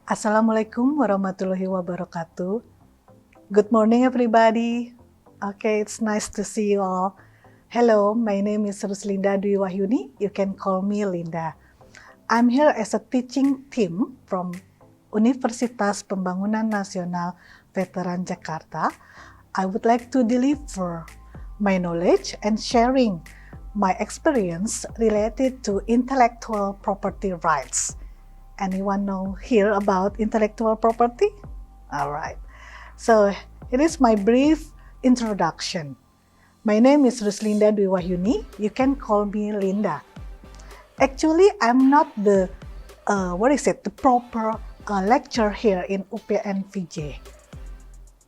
Assalamualaikum warahmatullahi wabarakatuh. Good morning, everybody. Okay, it's nice to see you all. Hello, my name is Ruslinda Wahyuni. You can call me Linda. I'm here as a teaching team from Universitas Pembangunan Nasional Veteran Jakarta. I would like to deliver my knowledge and sharing my experience related to intellectual property rights. Anyone know here about intellectual property? All right. So here is my brief introduction. My name is Ruslinda Wahyuni. You can call me Linda. Actually, I'm not the proper lecturer here in UPNVJ.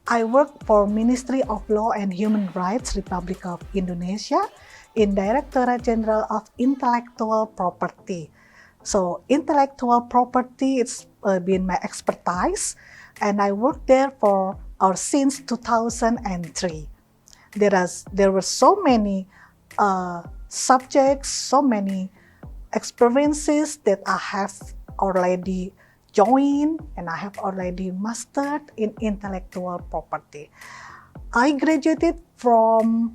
I work for Ministry of Law and Human Rights, Republic of Indonesia, in Directorate General of Intellectual Property. So intellectual property, it's been my expertise, and I worked there since 2003. There were so many subjects, so many experiences that I have already joined and I have already mastered in intellectual property. I graduated from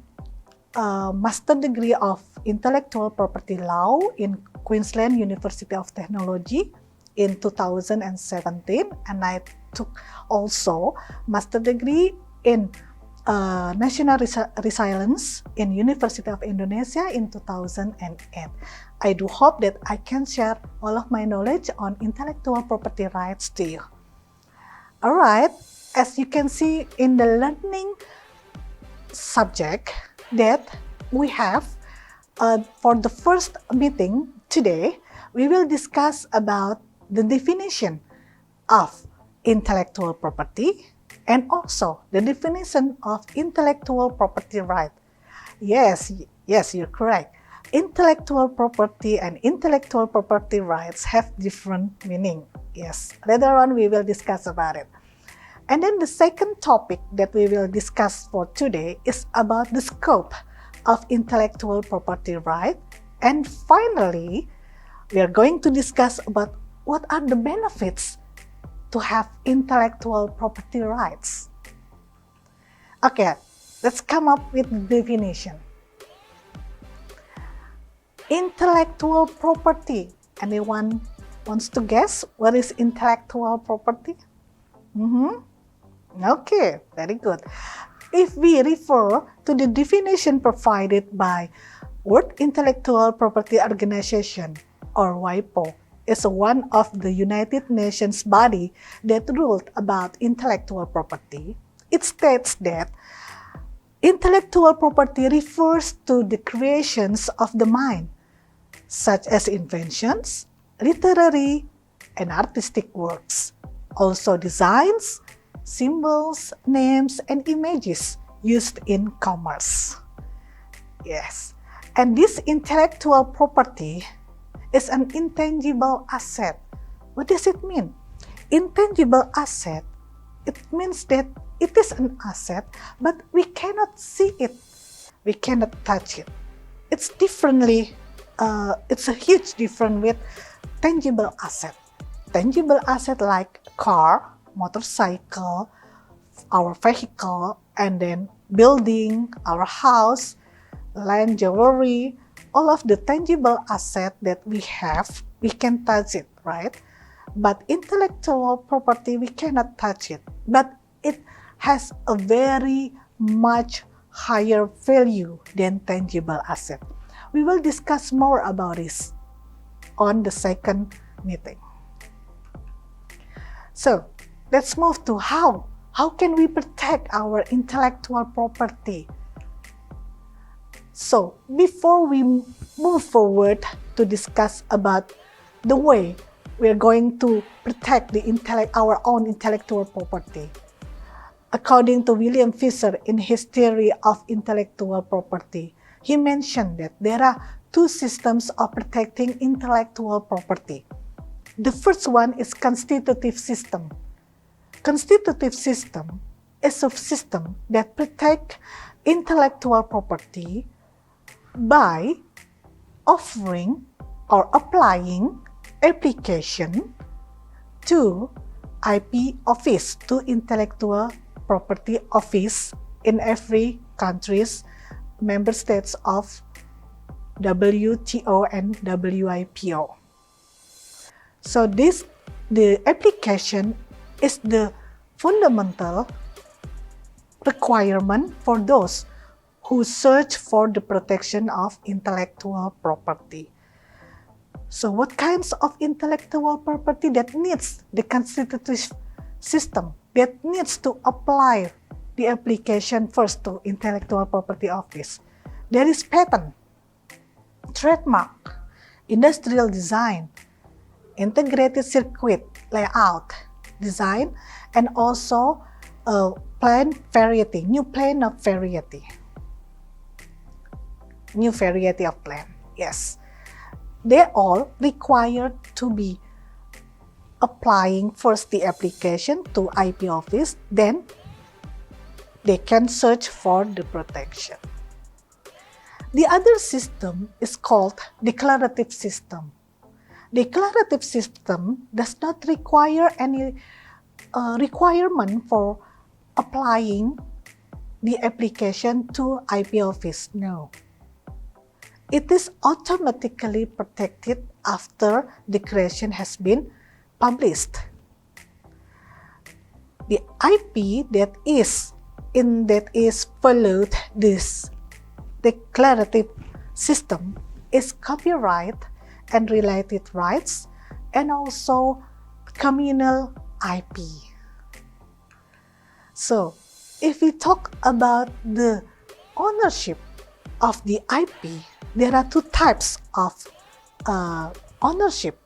master degree of intellectual property law in Queensland University of Technology in 2017, and I took also master degree in National Resilience in University of Indonesia in 2008. I do hope that I can share all of my knowledge on intellectual property rights to you. All right, as you can see in the learning subject that we have for the first meeting today, we will discuss about the definition of intellectual property and also the definition of intellectual property right. Yes, you're correct. Intellectual property and intellectual property rights have different meaning. Yes, later on we will discuss about it. And then the second topic that we will discuss for today is about the scope of intellectual property right. And finally, we are going to discuss about what are the benefits to have intellectual property rights. Okay, let's come up with the definition. Intellectual property. Anyone wants to guess what is intellectual property? Okay, very good. If we refer to the definition provided by World Intellectual Property Organization, or WIPO, is one of the United Nations body that ruled about intellectual property. It states that intellectual property refers to the creations of the mind, such as inventions, literary, and artistic works, also designs, symbols, names, and images used in commerce. Yes, and this intellectual property is an intangible asset. What does it mean? Intangible asset, it means that it is an asset, but we cannot see it. We cannot touch it. It's a huge difference with tangible asset. Tangible asset like car, motorcycle, our vehicle, and then building, our house, land, jewelry, all of the tangible asset that we have, we can touch it, right? But intellectual property, we cannot touch it. But it has a very much higher value than tangible asset. We will discuss more about this on the second meeting. So, let's move to how can we protect our intellectual property? So, before we move forward to discuss about the way we are going to protect our own intellectual property, according to William Fisher in his theory of intellectual property, he mentioned that there are two systems of protecting intellectual property. The first one is constitutive system. Constitutive system is a system that protects intellectual property by offering or applying application to IP office, to intellectual property office in every country's member states of WTO and WIPO. So the application is the fundamental requirement for those who search for the protection of intellectual property. So what kinds of intellectual property that needs the constitutive system, that needs to apply the application first to intellectual property office? There is patent, trademark, industrial design, integrated circuit layout design, and also plan variety, new plan of variety. New variety of plan, yes. They all required to be applying first the application to IP office, then they can search for the protection. The other system is called declarative system. Declarative system does not require any requirement for applying the application to IP office, no. It is automatically protected after the creation has been published. The IP that is followed this declarative system is copyright and related rights, and also communal IP. So, if we talk about the ownership of the IP, there are two types of ownership.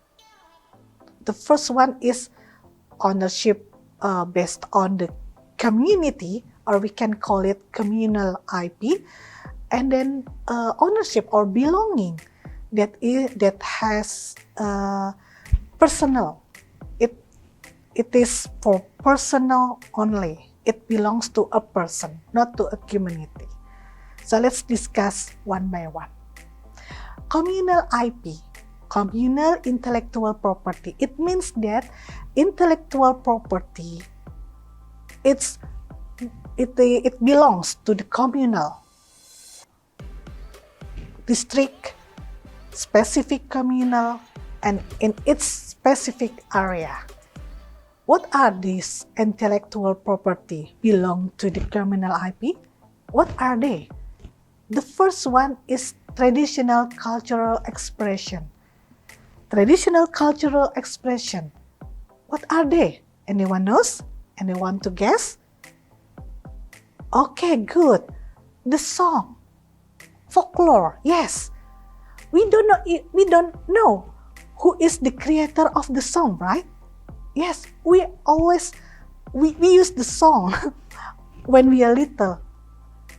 The first one is ownership based on the community, or we can call it communal IP, and then ownership or belonging that has personal. It is for personal only. It belongs to a person, not to a community. So let's discuss one by one. Communal IP, communal intellectual property. It means that intellectual property, it belongs to the communal, district, specific communal, and in its specific area. What are these intellectual property belong to the communal IP? What are they? The first one is traditional cultural expression. Traditional cultural expression. What are they? Anyone knows? Anyone to guess? Okay, good. The song, folklore. Yes. We don't know who is the creator of the song, right? Yes, we use the song when we are little.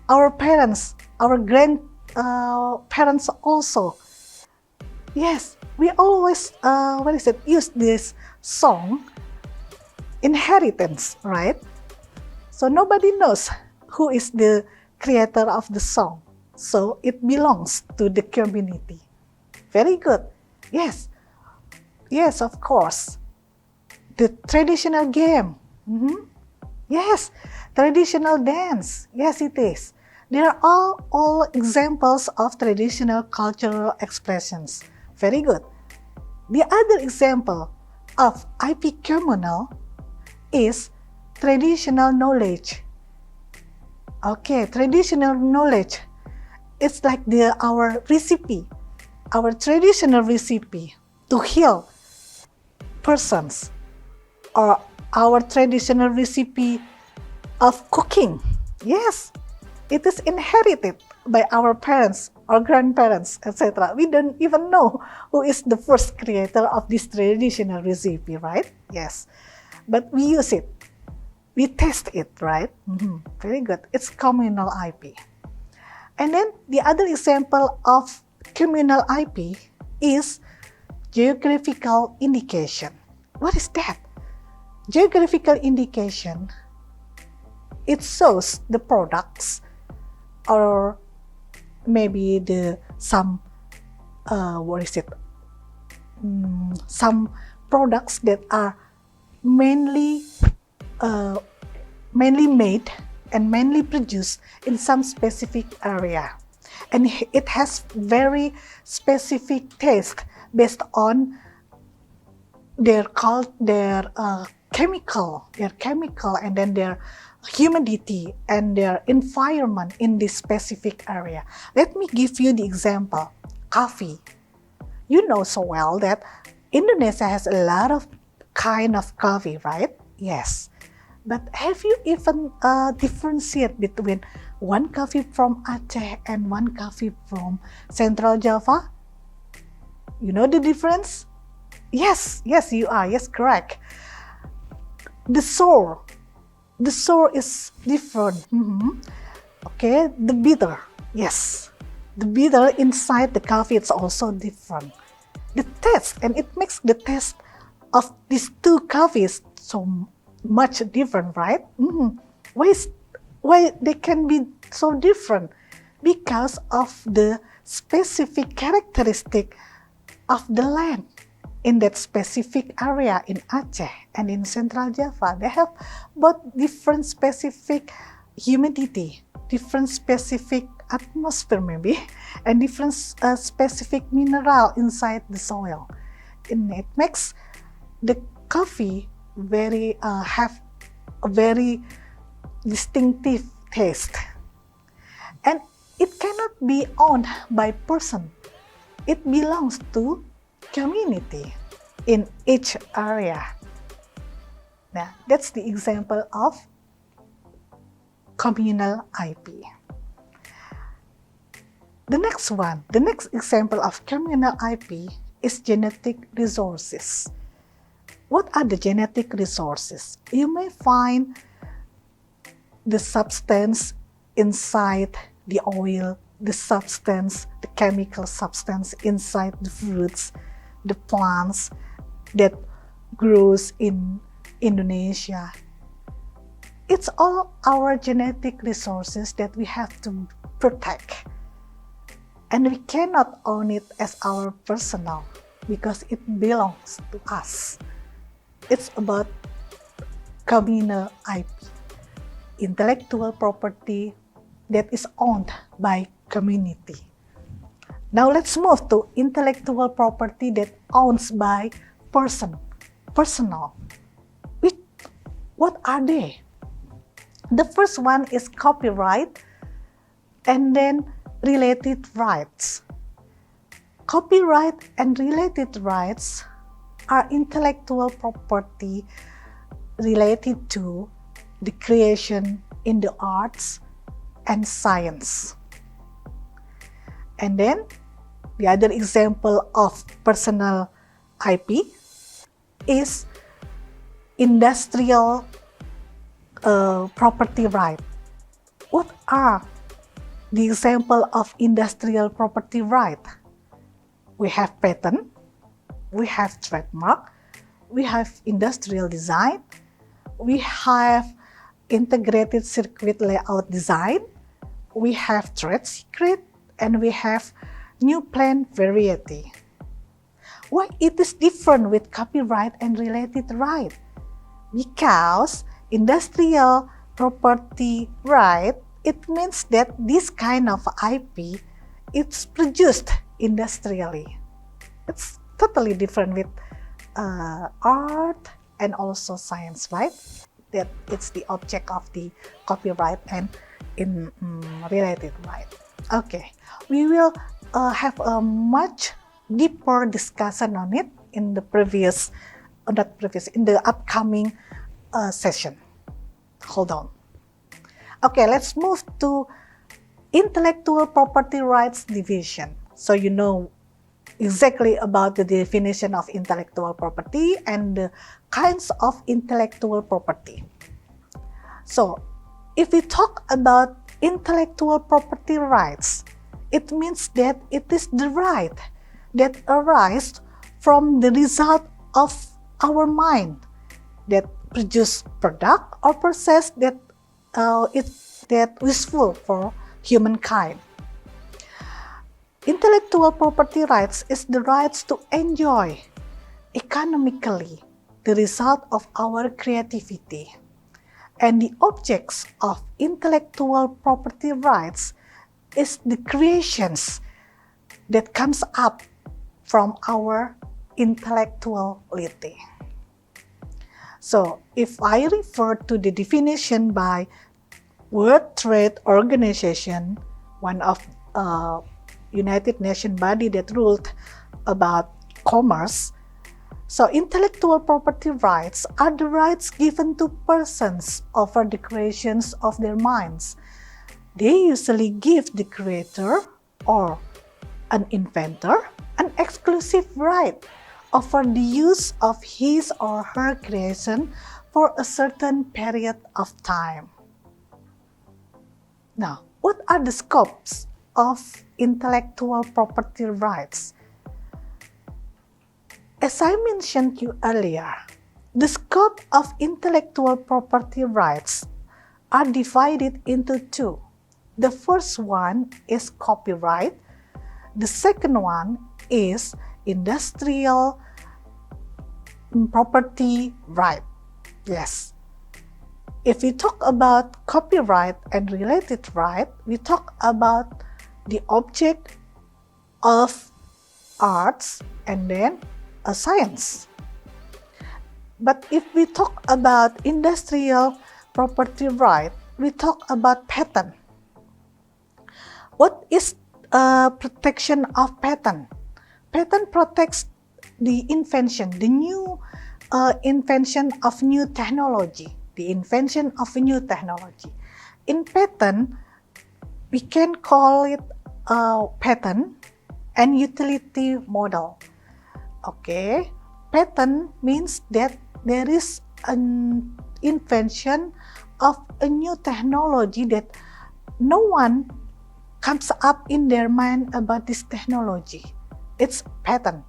Our parents, our grandparents also. Yes, we always use this song inheritance, right? So nobody knows who is the creator of the song. So it belongs to the community. Very good. Yes. Yes, of course. The traditional game. Yes. Traditional dance. Yes, it is. They are all examples of traditional cultural expressions. Very good. The other example of IP communal is traditional knowledge. Okay, traditional knowledge. It's like our recipe, our traditional recipe to heal persons, or our traditional recipe of cooking. Yes, it is inherited by our parents or grandparents, etc. We don't even know who is the first creator of this traditional recipe, right? Yes, but we use it. We test it, right? Very good. It's communal IP. And then the other example of communal IP is geographical indication. What is that? Geographical indication, it shows the products, or maybe some products that are mainly mainly made and mainly produced in some specific area, and it has very specific taste based on their chemical, and then their humidity and their environment in this specific area. Let me give you the example. Coffee. You know so well that Indonesia has a lot of kind of coffee, right? Yes. But have you even differentiate between one coffee from Aceh and one coffee from Central Java? You know the difference? Yes, you are. Yes, correct. The sour is different. Okay, the bitter. Yes, the bitter inside the coffee is also different. The taste, and it makes the taste of these two coffees so much different, right? Why they can be so different? Because of the specific characteristic of the land in that specific area in Aceh and in Central Java. They have both different specific humidity, different specific atmosphere maybe, and different specific mineral inside the soil. And it makes the coffee have a very distinctive taste. And it cannot be owned by person. It belongs to community in each area. Now, that's the example of communal IP. The next example of communal IP is genetic resources. What are the genetic resources? You may find the substance inside the oil, the chemical substance inside the fruits, the plants that grows in Indonesia. It's all our genetic resources that we have to protect. And we cannot own it as our personal because it belongs to us. It's about communal IP, intellectual property that is owned by community. Now let's move to intellectual property that owns by personal. What are they? The first one is copyright and then related rights. Copyright and related rights are intellectual property related to the creation in the arts and science. And then the other example of personal IP is industrial property right. What are the example of industrial property right? We have patent, we have trademark, we have industrial design, we have integrated circuit layout design, we have trade secret, and we have new plant variety. Why it is different with copyright and related right? Because industrial property right, it means that this kind of IP it's produced industrially. It's totally different with art and also science, right? That it's the object of the copyright and in related right. Okay, we will have a much deeper discussion on it in the in the upcoming session. Hold on. Okay, let's move to intellectual property rights division. So you know exactly about the definition of intellectual property and the kinds of intellectual property. So if we talk about intellectual property rights, it means that it is the right that arises from the result of our mind that produce product or process that that useful for humankind. Intellectual property rights is the rights to enjoy economically the result of our creativity. And the objects of intellectual property rights is the creations that comes up from our intellectuality. So if I refer to the definition by World Trade Organization, one of United Nations body that ruled about commerce, so intellectual property rights are the rights given to persons over the creations of their minds. They usually give the creator or an inventor an exclusive right over the use of his or her creation for a certain period of time. Now, what are the scopes of intellectual property rights? As I mentioned to you earlier, the scope of intellectual property rights are divided into two. The first one is copyright. The second one is industrial property right. Yes. If we talk about copyright and related right, we talk about the object of arts and then a science. But if we talk about industrial property right, we talk about patent. What is protection of patent? Patent protects the invention, the new invention of new technology, the invention of a new technology. In patent, we can call it patent and utility model. Okay, patent means that there is an invention of a new technology that no one comes up in their mind about this technology. It's patent.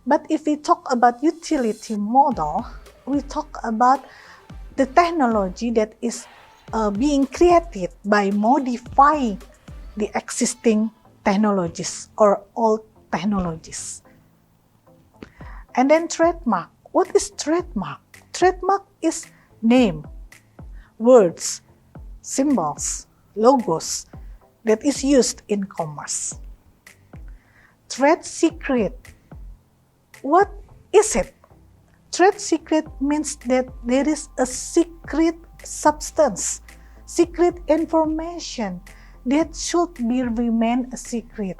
But if we talk about utility model, we talk about the technology that is being created by modifying the existing technologies or old technologies. And then trademark. What is trademark? Trademark is name, words, symbols, logos that is used in commerce. Trade secret. What is it? Trade secret means that there is a secret substance, secret information that should be remain a secret.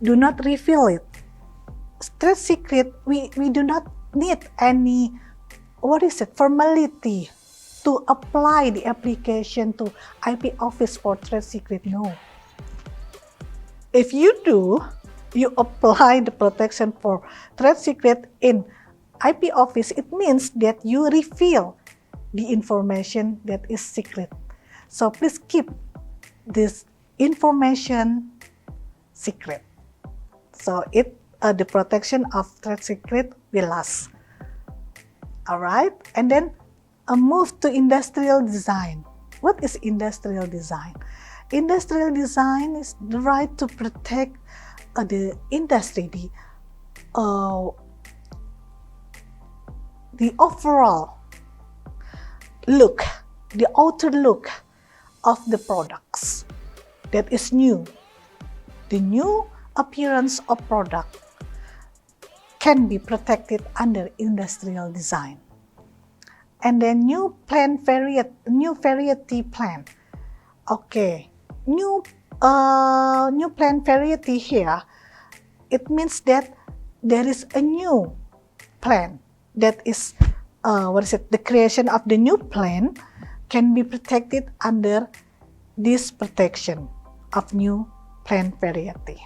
Do not reveal it. Trade secret, we do not need any, formality to apply the application to IP office for trade secret. No. If you do, you apply the protection for trade secret in IP office, it means that you reveal the information that is secret. So please keep this information secret. So the protection of trade secret will last. All right, and then move to industrial design. What is industrial design? Industrial design is the right to protect the industry, the overall look, the outer look of the products that is new. The new appearance of product can be protected under industrial design. And then new variety plan. Okay, new plant variety here. It means that there is a new plant that is the creation of the new plant can be protected under this protection of new plant variety.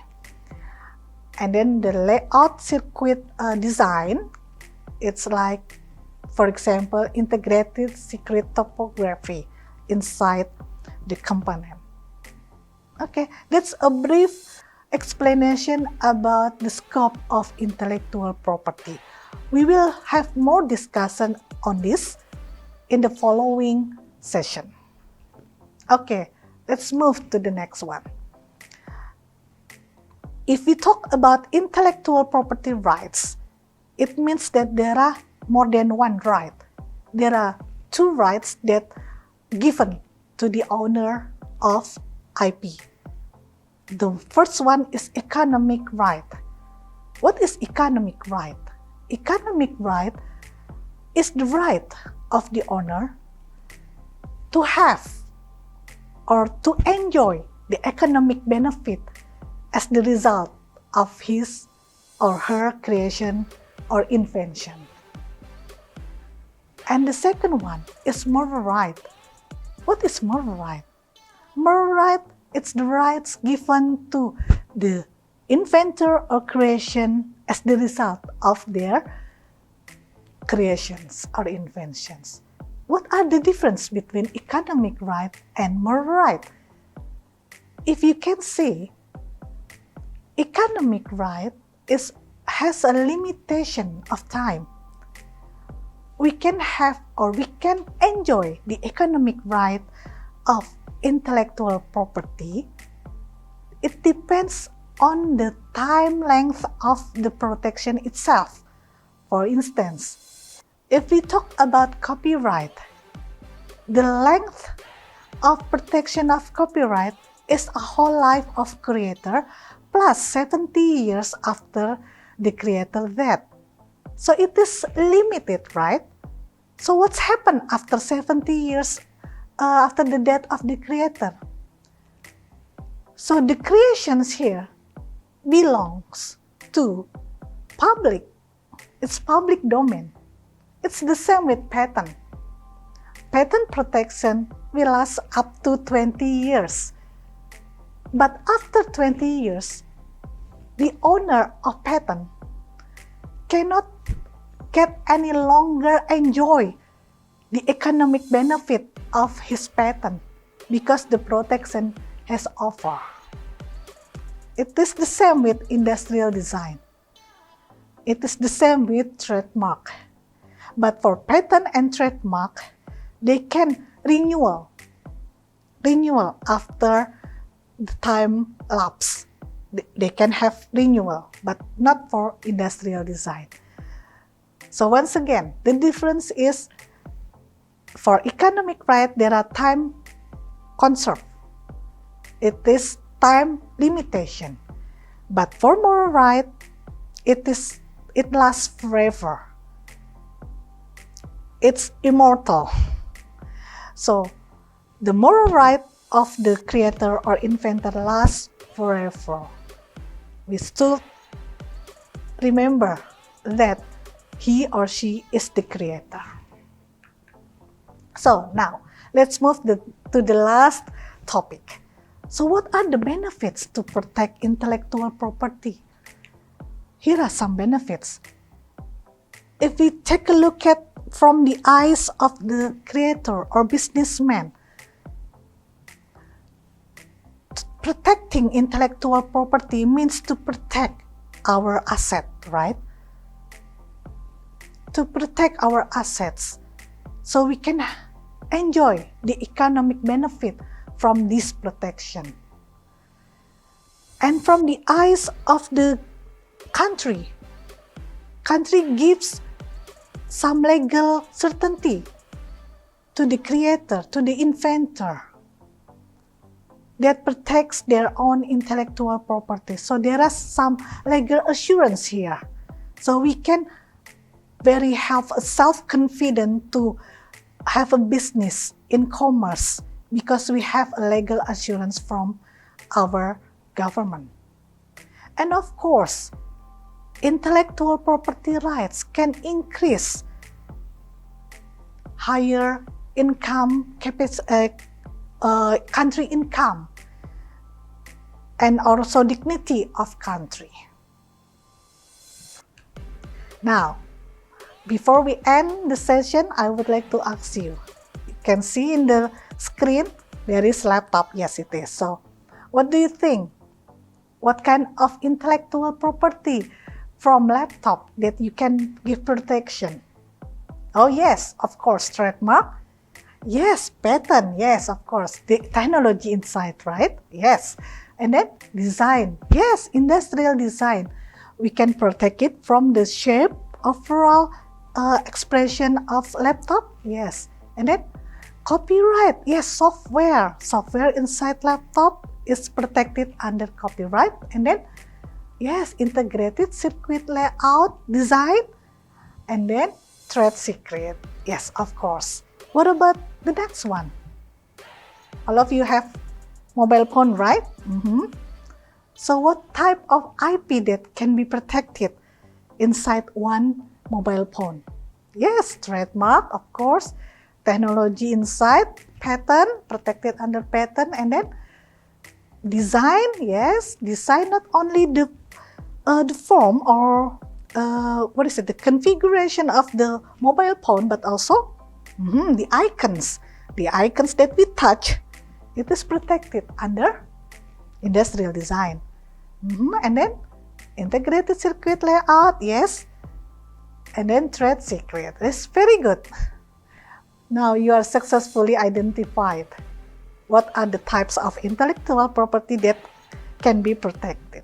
And then the layout circuit design, it's like, for example, integrated circuit topography inside the component. Okay, that's a brief explanation about the scope of intellectual property. We will have more discussion on this in the following session. Okay, let's move to the next one. If we talk about intellectual property rights, it means that there are more than one right. There are two rights that given to the owner of IP. The first one is economic right. What is economic right? Economic right is the right of the owner to have or to enjoy the economic benefit as the result of his or her creation or invention. And the second one is moral right. What is moral right? Moral right, it's the rights given to the inventor or creation as the result of their creations or inventions. What are the difference between economic right and moral right? If you can see, economic right has a limitation of time. We can have or we can enjoy the economic right of intellectual property. It depends on the time length of the protection itself. For instance, if we talk about copyright, the length of protection of copyright is a whole life of creator plus 70 years after the creator death. So it is limited, right? So what's happened after 70 years after the death of the creator? So the creations here belongs to public. It's public domain. It's the same with patent. Patent protection will last up to 20 years. But after 20 years, the owner of patent cannot get any longer enjoy the economic benefit of his patent because the protection has over. It is the same with industrial design. It is the same with trademark. But for patent and trademark, they can renewal after the time lapse. They can have renewal, but not for industrial design. So once again, the difference is for economic right, there are time conserved. It is time limitation. But for moral right, it lasts forever. It's immortal. So the moral right of the creator or inventor lasts forever. We still remember that he or she is the creator. So now, let's move to the last topic. So what are the benefits to protect intellectual property? Here are some benefits. If we take a look at from the eyes of the creator or businessman, protecting intellectual property means to protect our asset, right? To protect our assets so we can enjoy the economic benefit from this protection. And from the eyes of the country gives some legal certainty to the creator, to the inventor, that protects their own intellectual property. So there is some legal assurance here. So we can very have a self-confidence to have a business in commerce because we have a legal assurance from our government. And of course, intellectual property rights can increase higher income, country income, and also dignity of country. Now, before we end the session, I would like to ask you. You can see in the screen, there is laptop. Yes, it is. So, what do you think? What kind of intellectual property from laptop that you can give protection? Oh yes, of course, trademark. Yes, patent. Yes, of course. The technology inside, right? Yes. And then design. Yes, industrial design. We can protect it from the shape, overall expression of laptop, yes. And then copyright, yes, software inside laptop is protected under copyright. And then yes, integrated circuit layout design, and then trade secret, yes, of course. What about the next one? All of you have mobile phone, right? So what type of IP that can be protected inside one mobile phone? Yes, trademark, of course. Technology inside, patent, protected under patent, and then design, yes, design not only the form or the configuration of the mobile phone, but also the icons that we touch. It is protected under industrial design. And then integrated circuit layout, yes, and then trade secret. It's very good. Now you are successfully identified what are the types of intellectual property that can be protected.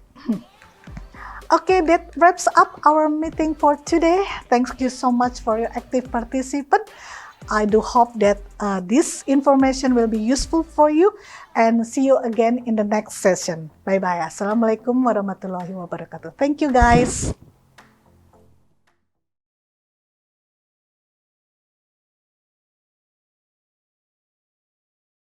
Okay, that wraps up our meeting for today. Thank you so much for your active participation. I do hope that this information will be useful for you, and see you again in the next session. Bye-bye. Assalamualaikum warahmatullahi wabarakatuh. Thank you, guys.